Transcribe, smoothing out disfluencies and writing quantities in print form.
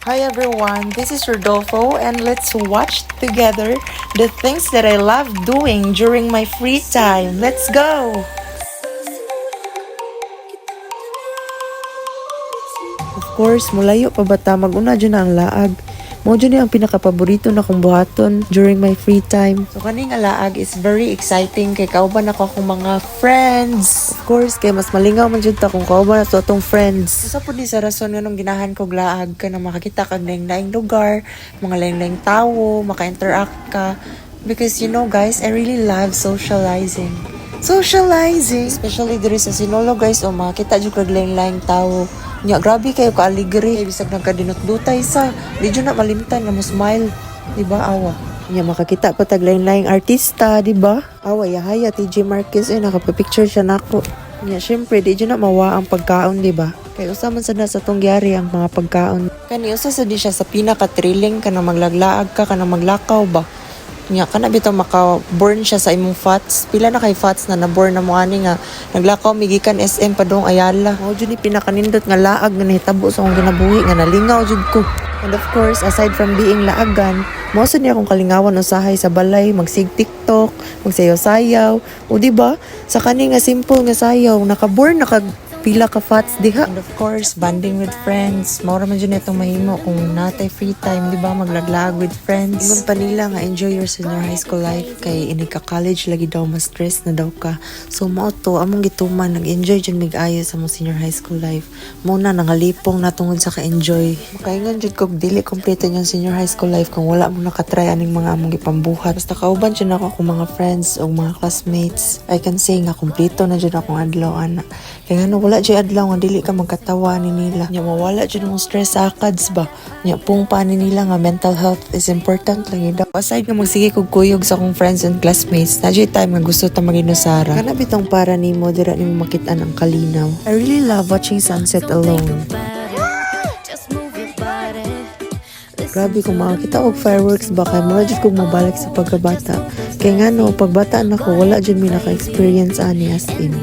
Hi everyone, this is Rodolfo and let's watch together the things that I love doing during my free time. Let's go! Of course, mulayo pa bata mag-una dyan na ang laag. Mo dyan ang pinakapaborito na kong buhaton during my free time. So kaning alaag is very exciting kay kauban ako akong mga friends. Of course, kay mas malingaw man dyan ta kung kauban na to atong friends. Sa po sa rason nga nung ginahan kog laag ka na makakita kag laing-laing lugar, mga laing-laing tawo, maka-interact ka. Because you know guys, I really love socializing. Especially diri sa Sinolo guys, o makita jud kag laing-laing tawo. Nya grabe kayo ka aligri, bisag nagkadinot-dutay sa, di jud na malimtan na mo smile, di ba awa. Nya makakita pa tag laing-laing artista, di ba? Awa yahaya TJ Marquez nakapipicture siya nako. Nya syempre di jud na mawa ang pagkaon, di ba? Kay usa man sad na sa tong gyari ang mga pagkaon. Kani usa sad di siya sa pinaka-thrilling kana maglaglaag ka kana maglakaw ba. Nya kana bitaw maka-burn siya sa imong fats. Pila na kay fats na na-burn na mo ani nga naglakaw migikan SM pa dong Ayala. Mao jud ni pinakanindot nga laag nga nahitabo sa akong ginabuhi nga nalingaw jud ko. And of course, aside from being laagan, mao sad ni akong kalingawan usahay sa balay, magsig TikTok, magsayaw-sayaw. O di ba? Sa kani nga simple nga sayaw, naka-burn pila ka fats diha. And of course, bonding with friends. Maura man dyan itong mahimo kung natay free time, di ba? Maglaglag with friends. Ingon pa nila nga enjoy your senior high school life kay ini ka college lagi daw mas stress na daw ka. So mao to among gituman nag-enjoy jud mig-ayo sa mong senior high school life. Muna nangalipong na tungod sa ka-enjoy. Makaingon jud kog dili kompleto yung senior high school life kung wala mo nakatry aning mga among gipambuhat. Basta kauban jud ako akong mga friends o mga classmates. I can say nga kompleto na jud akong adlaw ana. Kaya nga wala dyan adlaw nga dili ka magkatawa ni nila. Nya mawala dyan mong stress sa akads ba. Nya pung pa ni nila nga mental health is important lang daw. Aside nga magsige kog kuyog sa akong friends and classmates, na dyan time nga gusto ta maginusara. Kana bitong para nimo dira nimo makitaan ang kalinaw. I really love watching sunset alone. Grabe kung makakita og fireworks ba kay mura jud kog mabalik sa pagkabata. Kay nga no, pagbata na ko wala jud mi naka-experience ani as in.